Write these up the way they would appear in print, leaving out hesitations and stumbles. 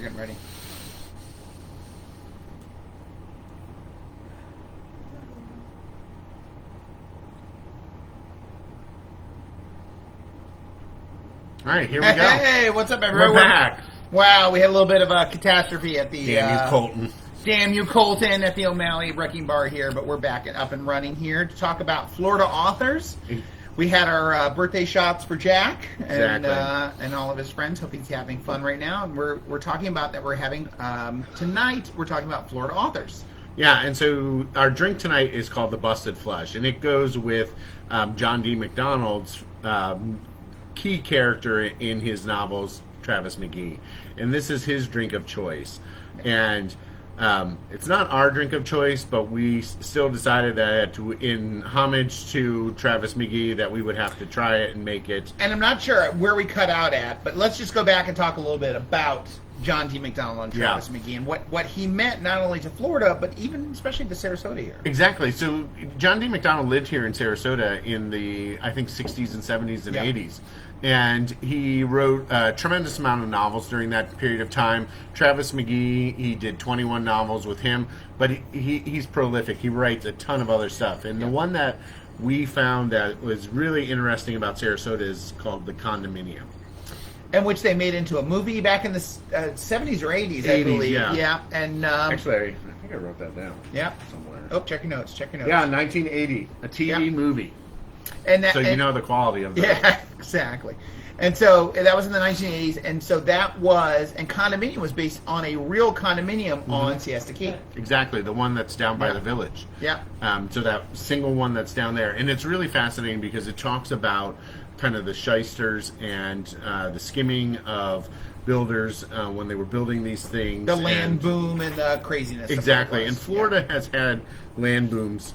we're getting ready. All right, here we go. Hey, what's up, everyone? We're back. Wow, we had a little bit of a catastrophe at the... Damn you, Colton. Damn you, Colton, at the O'Malley Wrecking Bar here, but we're back and up and running here to talk about Florida authors. We had our birthday shots for Jack and all of his friends. Hope he's having fun right now. And we're talking about that. We're having tonight. We're talking about Florida authors. Yeah, and so our drink tonight is called the Busted Flush, and it goes with John D. McDonald's key character in his novels, Travis McGee, and this is his drink of choice. And it's not our drink of choice, but we still decided that in homage to Travis McGee that we would have to try it and make it. And I'm not sure where we cut out at, but let's just go back and talk a little bit about John D. McDonald and Travis McGee and what he meant not only to Florida, but even especially to Sarasota here. Exactly. So John D. McDonald lived here in Sarasota in the, I think, 60s and 70s and 80s. And he wrote a tremendous amount of novels during that period of time. Travis McGee, he did 21 novels with him, but he's prolific. He writes a ton of other stuff. And the one that we found that was really interesting about Sarasota is called The Condominium. And which they made into a movie back in the 70s or 80s, I believe. Yeah. And actually, I think I wrote that down. Yeah. Somewhere. Oh, check your notes. Check your notes. Yeah, 1980, a TV movie. And that, so you know the quality of that. Yeah, exactly. And so that was in the 1980s, and so that was, and Condominium was based on a real condominium on Siesta Key. Exactly, the one that's down by the village. Yeah. So that single one that's down there, and it's really fascinating because it talks about kind of the shysters and the skimming of builders when they were building these things. The land boom and the craziness. Exactly, and Florida has had land booms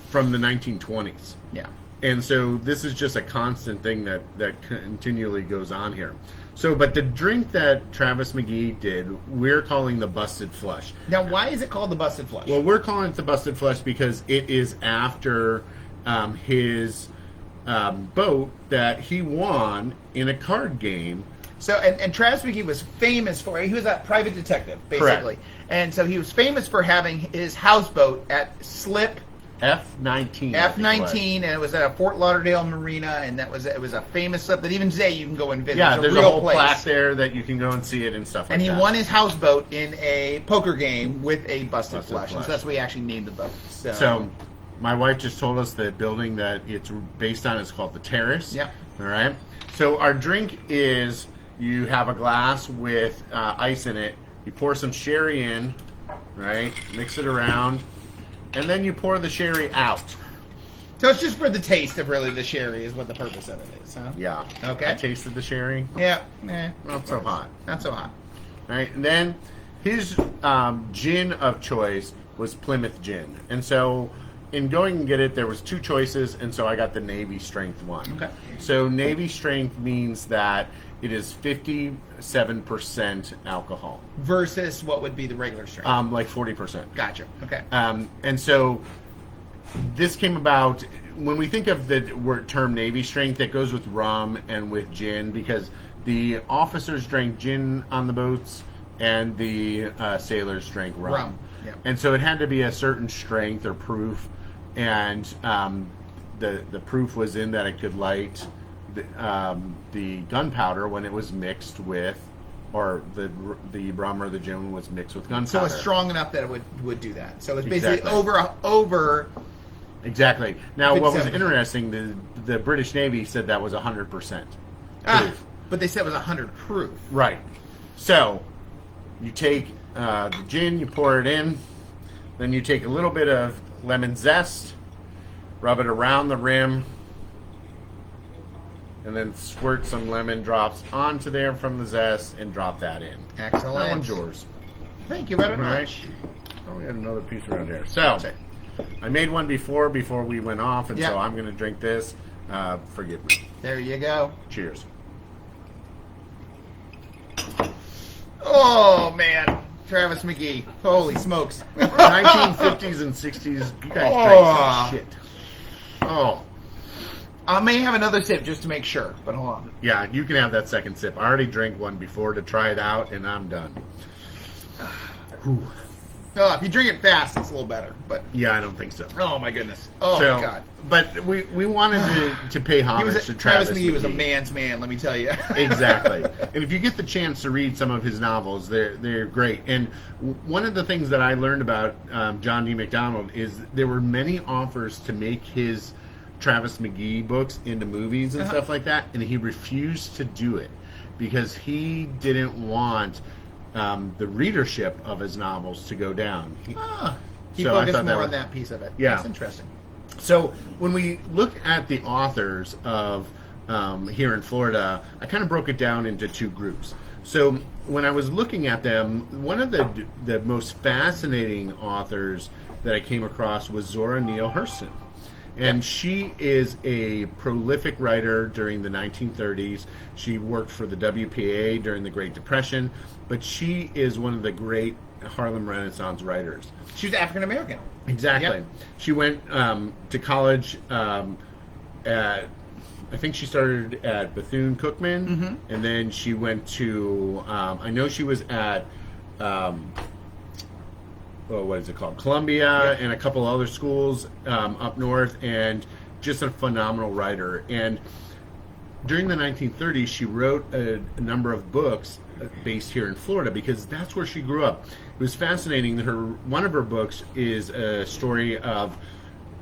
from the 1920s. Yeah. And so this is just a constant thing that continually goes on here. So, but the drink that Travis McGee did, we're calling the Busted Flush. Now, why is it called the Busted Flush? Well, we're calling it the Busted Flush because it is after his boat that he won in a card game. So, and Travis McGee was famous for, he was a private detective, basically. Correct. And so he was famous for having his houseboat at Slip F-19. F-19, and it was at a Fort Lauderdale marina, and it was a famous slip that even today you can go and visit. Yeah, there's a whole place. plaque there that you can go and see it and stuff like that. And he won his houseboat in a poker game with a busted flush. And so that's what we actually named the boat. So my wife just told us the building that it's based on is called the Terrace. Yep. All right. So our drink is you have a glass with ice in it. You pour some sherry in, right? Mix it around. And then you pour the sherry out. So it's just for the taste of really the sherry is what the purpose of it is, huh? Yeah. Okay. I tasted the sherry. Yeah. Not so hot. Not so hot. All right. And then his gin of choice was Plymouth Gin. And so in going and get it, there was two choices, and so I got the Navy Strength one. Okay. So Navy Strength means that it is 57% alcohol. Versus what would be the regular strength? Like 40%. Gotcha. Okay. And so this came about when we think of the word term Navy Strength, that goes with rum and with gin, because the officers drank gin on the boats and the sailors drank rum. Yeah. And so it had to be a certain strength or proof, and the proof was in that it could light the gunpowder when it was mixed with, or the rum or the gin was mixed with gunpowder. So it's strong enough that it would do that. So it's basically over. Exactly. Now, what was 57%. interesting, the British Navy said that was 100% proof. But they said it was 100 proof. Right. So you take the gin, you pour it in, then you take a little bit of lemon zest, rub it around the rim, and then squirt some lemon drops onto there from the zest and drop that in. Excellent. That one's yours. Thank you very All right. much. Oh, we had another piece around here. So I made one before we went off, and so I'm going to drink this. Forgive me. There you go. Cheers. Oh, man. Travis McGee. Holy smokes. 1950s and 60s. You guys drank some shit. Oh. I may have another sip just to make sure, but hold on. Yeah, you can have that second sip. I already drank one before to try it out, and I'm done. Whew. Oh, if you drink it fast, it's a little better. But Yeah, I don't think so. oh my goodness. Oh So, my God. But we wanted to pay homage to Travis Travis McGee was a McGee. man's man, let me tell you. Exactly. And if you get the chance to read some of his novels, they're great. And one of the things that I learned about John D. MacDonald is there were many offers to make his Travis McGee books into movies and stuff like that, and he refused to do it because he didn't want the readership of his novels to go down. He So I focused thought that more was- on that piece of it. Yeah. That's interesting. So when we look at the authors of here in Florida, I kind of broke it down into two groups. So when I was looking at them, one of the most fascinating authors that I came across was Zora Neale Hurston. And she is a prolific writer during the 1930s. She worked for the WPA during the Great Depression, but she is one of the great Harlem Renaissance writers. She was African American. Exactly. Yep. She went to college at, I think she started at Bethune-Cookman, and then she went to, I know she was at, what is it called? Columbia and a couple other schools up north, and just a phenomenal writer. And during the 1930s, she wrote a number of books based here in Florida because that's where she grew up. It was fascinating. One of her books is a story of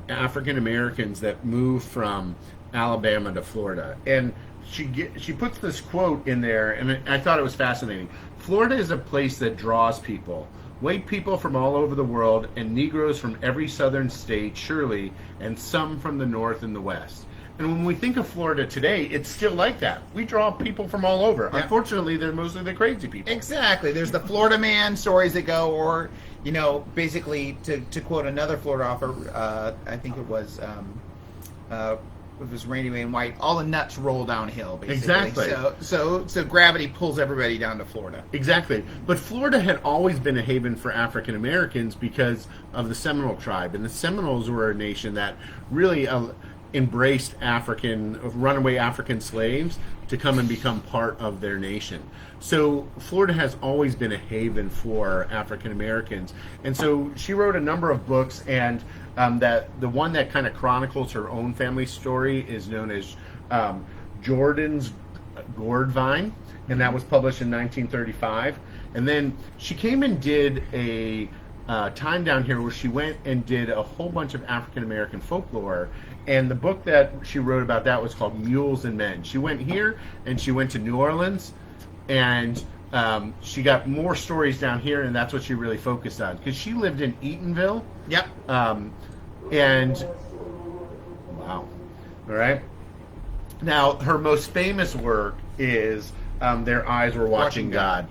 African Americans that moved from Alabama to Florida, and she puts this quote in there, and I thought it was fascinating. Florida is a place that draws people. White people from all over the world and Negroes from every southern state, surely, and some from the north and the west. And when we think of Florida today, it's still like that. We draw people from all over. Yeah. Unfortunately, they're mostly the crazy people. Exactly. There's the Florida man stories that go, or, you know, basically, to quote another Florida author, I think it was Randy Wayne White, all the nuts roll downhill, basically. Exactly. So gravity pulls everybody down to Florida. Exactly. But Florida had always been a haven for African Americans because of the Seminole tribe. And the Seminoles were a nation that really embraced runaway African slaves to come and become part of their nation. So Florida has always been a haven for African Americans. And so she wrote a number of books, and that the one that kind of chronicles her own family story is known as Jordan's Gourd Vine, and that was published in 1935. And then she came and did a time down here where she went and did a whole bunch of African American folklore. And the book that she wrote about that was called Mules and Men. She went here and she went to New Orleans, and she got more stories down here, and that's what she really focused on because she lived in Eatonville. Yep. And wow, all right. Now her most famous work is Their Eyes Were Watching God,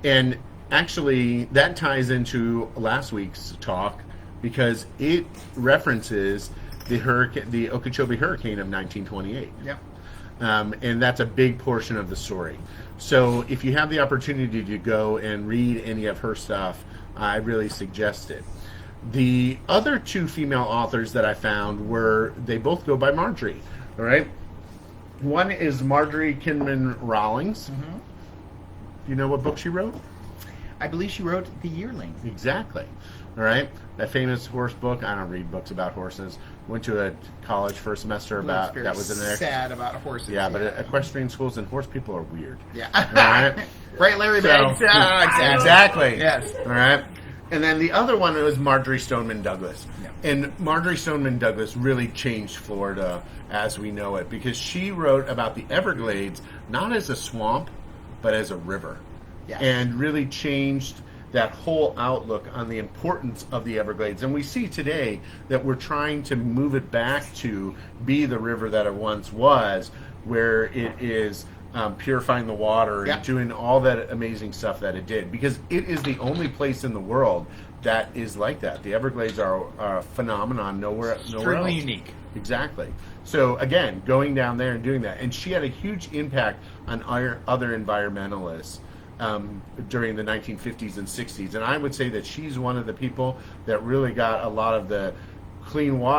and actually that ties into last week's talk because it references the Okeechobee hurricane of 1928. Yep. And that's a big portion of the story. So if you have the opportunity to go and read any of her stuff, I really suggest it. The other two female authors that I found they both go by Marjorie. All right. One is Marjorie Kinman Rawlings. Mm-hmm. Do you know what book she wrote? I believe she wrote The Yearling. Exactly. All right. That famous horse book. I don't read books about horses. Went to a college for a semester about Very that was in there. sad about horses. Yeah, but equestrian schools and horse people are weird. Yeah. All right. Right, Larry So- Biggs? Exactly. Exactly. Yes. All right. And then the other one was Marjorie Stoneman Douglas. Yeah. And Marjorie Stoneman Douglas really changed Florida as we know it because she wrote about the Everglades not as a swamp, but as a river. Yeah. And really changed that whole outlook on the importance of the Everglades. And we see today that we're trying to move it back to be the river that it once was, where it is purifying the water and Yeah. doing all that amazing stuff that it did. Because it is the only place in the world that is like that. The Everglades are a phenomenon nowhere else. Extremely unique. Exactly. So again, going down there and doing that. And she had a huge impact on other environmentalists during the 1950s and 60s. And I would say that she's one of the people that really got a lot of the clean water